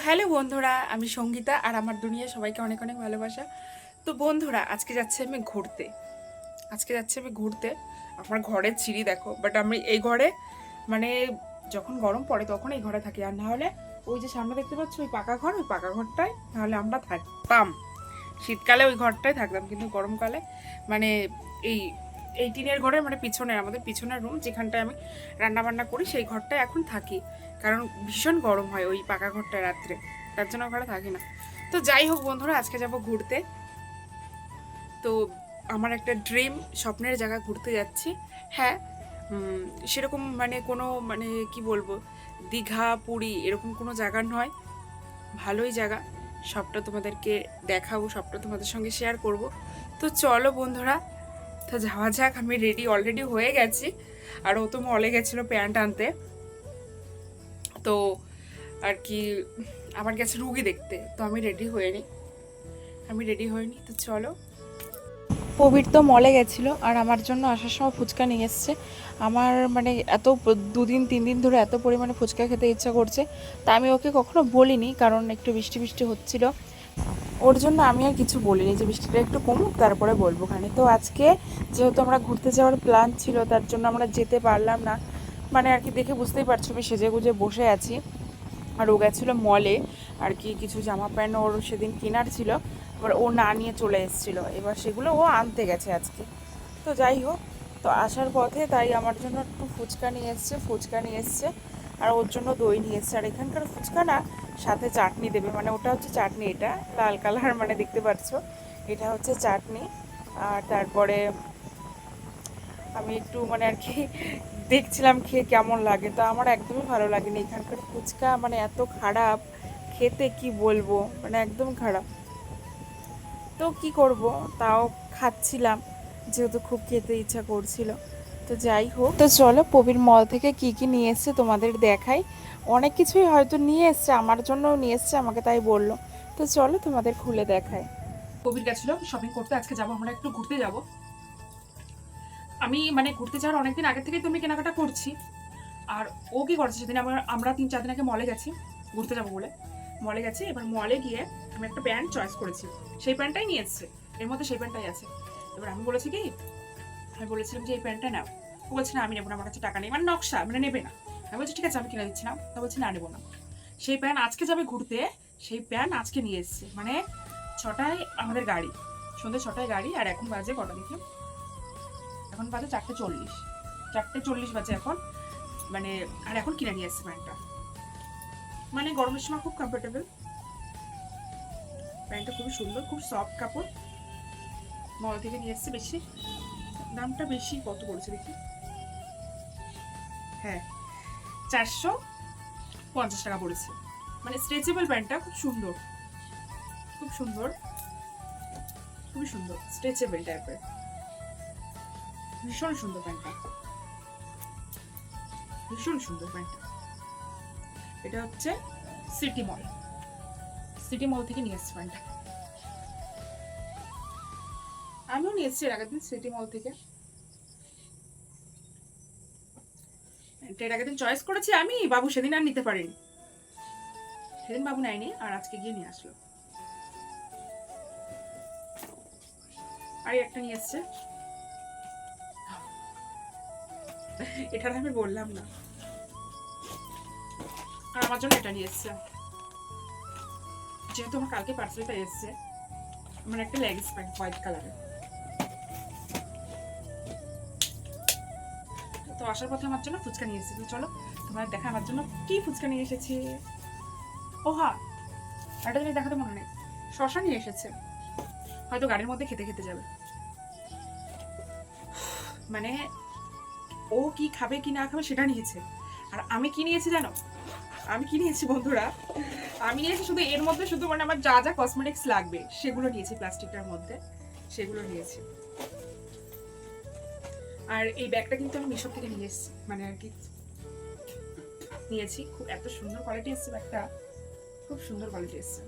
Hello বন্ধুরা, আমি সঙ্গীতা আর আমার দুনিয়া সবাইকে অনেক অনেক ভালোবাসা। তো বন্ধুরা, আজকে যাচ্ছি আমি ঘুরতে। আমার ঘরের সিঁড়ি দেখো, বাট আমি এই ঘরে মানে যখন গরম পড়ে তখন এই ঘরে থাকি, আর না হলে ওই যে সামনে দেখতে পাচ্ছ ওই পাকা ঘর, ওই পাকা ঘরটায় নাহলে আমরা থাকতাম। শীতকালে ওই ঘরটায় থাকতাম, কিন্তু গরমকালে মানে এই এই টিনের ঘরে মানে পিছনে আমাদের পিছনের রুম যেখানটায় আমি রান্না বান্না করি সেই ঘরটায় এখন থাকি। কারণ ভীষণ গরম হয় ওই পাকা ঘরটায় রাত্রে, তার জন্য ওখানে থাকি না। তো যাই হোক বন্ধুরা, আজকে যাব ঘুরতে। তো আমার একটা ড্রিম স্বপ্নের জায়গা ঘুরতে যাচ্ছি। হ্যাঁ, সেরকম মানে কোনো মানে কি বলবো, দীঘা পুরী এরকম কোনো জায়গা নয়, ভালোই জায়গা। সবটা তোমাদেরকে দেখাবো, সবটা তোমাদের সঙ্গে শেয়ার করব। তো চলো বন্ধুরা, তো যাওয়া যাক। আমি রেডি অলরেডি হয়ে গেছি, আর ও তো মলে গেছিলো প্যান্ট আনতে। তো আর কি, আমার গেছে রুগী দেখতে, তো আমি রেডি হইনি। তো চলো। প্রবীর তো মলে গেছিলো আর আমার জন্য আসার সময় ফুচকা নিয়ে এসছে। আমার মানে এত 2-3 দিন ধরে এত পরিমাণে ফুচকা খেতে ইচ্ছা করছে, তা আমি ওকে কখনো বলিনি, কারণ একটু বৃষ্টি বৃষ্টি হচ্ছিল। ওর জন্য আমি আর কিছু বলিনি, যে বৃষ্টিটা একটু কমুক তারপরে বলবো খানে। তো আজকে যেহেতু আমরা ঘুরতে যাওয়ার প্ল্যান ছিল, তার জন্য আমরা যেতে পারলাম না। মানে আর কি, দেখে বুঝতেই পারছো আমি সেজে গুজে বসে আছি। আর ও গেছিলো মলে আর কি, কিছু জামা প্যান্ট ওর সেদিন কেনার ছিল, এবার ও না নিয়ে চলে এসেছিলো, এবার সেগুলো ও আনতে গেছে আজকে। তো যাই হোক, তো আসার পথে তাই আমার জন্য একটু ফুচকা নিয়ে এসছে আর ওর জন্য দই নিয়ে এসছে। আর এখানকার ফুচকা না সাথে চাটনি দেবে, মানে ওটা হচ্ছে চাটনি, এটা লাল কালার মানে দেখতে পাচ্ছ, এটা হচ্ছে চাটনি। আর তারপরে আমি একটু মানে আর কি দেখছিলাম খেয়ে কেমন লাগে, তো আমার একদমই ভালো লাগেনি এখানকার ফুচকা, মানে এত খারাপ খেতে, কি বলবো, মানে একদম খারাপ। তো কি করব, তাও খাচ্ছিলাম যেহেতু খুব খেতে ইচ্ছা করছিল। তো যাই হোক, তো চলো প্রবীর মল থেকে কি কি নিয়ে এসছে তোমাদের দেখাই। অনেক কিছুই হয়তো নিয়ে এসছে, আমার জন্যও নিয়ে এসছে, আমাকে তাই বললো। তো চলো তোমাদের খুলে দেখাই। প্রবীর গেছিল শপিং করতে, আজকে যাবো আমরা একটু ঘুরতে যাব। আমি মানে ঘুরতে যাওয়ার অনেকদিন আগে থেকেই তুমি কেনাকাটা করছি। আর ও কি করছে, সেদিন আমরা 3-4 দিন আগে মলে গেছি ঘুরতে যাবো বলে। মলে গেছি, এবার মলে গিয়ে আমি একটা প্যান্ট চয়েস করেছি, সেই প্যান্টটাই নিয়ে এসছে, এর মধ্যে সেই প্যান্টটাই আছে। এবার আমি বলেছি কি, আমি বলেছিলাম যে এই প্যান্টটা নাও। ও বলছে না আমি নেবো না, আমার কাছে টাকা নেই, মানে নকশা মানে নেবে না। আমি বলছি ঠিক আছে আমি কিনে দিচ্ছি না, তা বলছি না নেবো না। সেই প্যান্ট আজকে যাবে ঘুরতে, সেই প্যান্ট আজকে নিয়ে এসছে, মানে 6টায় আমাদের গাড়ি, সন্ধ্যে 6টায় গাড়ি, আর এখন বাজে কটা দেখি, এখন বাজে 4:40, 4:40 বাজে এখন, মানে আর এখন কিনে নিয়ে এসছে প্যান্টটা। মানে গরমের সময় খুব কমফোর্টেবল, প্যান্টটা খুবই সুন্দর, খুব সফট কাপড়। মল থেকে নিয়ে এসছে, বেশি দামটা বেশি, কত পড়েছে দেখি, হ্যাঁ 450 টাকা পড়েছে। মানে স্ট্রেচেবল প্যান্টটা, খুব সুন্দর, খুব সুন্দর, খুবই সুন্দর, স্ট্রেচেবল টাইপের, ভীষণ সুন্দর প্যান্টটা, ভীষণ সুন্দর প্যান্টটা। এটা হচ্ছে সিটি মল থেকে নিয়ে এসছে প্যান্টটা। আমিও নিয়ে এসছি এর আগের দিন সিটি মল থেকে, এর আগের দিন চয়েস করেছি আমি, বাবু সেদিন আর নিতে পারিনি, সেদিন বাবু নেয়নি, আর আজকে গিয়ে নিয়ে আসলো। আর একটা নিয়ে এসছে, এটা আমি বললাম না। আর আমার জন্য এটা নিয়ে এসছে, যেহেতু আমার কালকে পার্সেলটা এসছে, আমার একটা লেগিংস প্যান্ট হোয়াইট কালারের। তো আসার পথে আমার জন্য ফুচকা নিয়ে এসেছে। তো চলো তোমার দেখা আমার জন্য কি ফুচকা নিয়ে এসেছে। ও হ্যাঁ, একটা জিনিস দেখাতে মনে নেই, শশা নিয়ে এসেছে, হয়তো গাড়ির মধ্যে খেতে খেতে যাবে। মানে ও কি খাবে কি না খাবে সেটা নিয়েছে, আর আমি কি নিয়েছি জানো, আমি কি নিয়েছি বন্ধুরা, আমি নিয়েছি শুধু এর মধ্যে শুধু মানে আমার যা যা কসমেটিক্স লাগবে সেগুলো নিয়েছি, প্লাস্টিকটার মধ্যে সেগুলো নিয়েছি। আর এই ব্যাগটা কিন্তু আমি মিশো থেকে নিয়ে এসেছি, মানে আর কি নিয়েছি, খুব এত সুন্দর কোয়ালিটি এসছে ব্যাগটা, খুব সুন্দর কোয়ালিটি এসছে।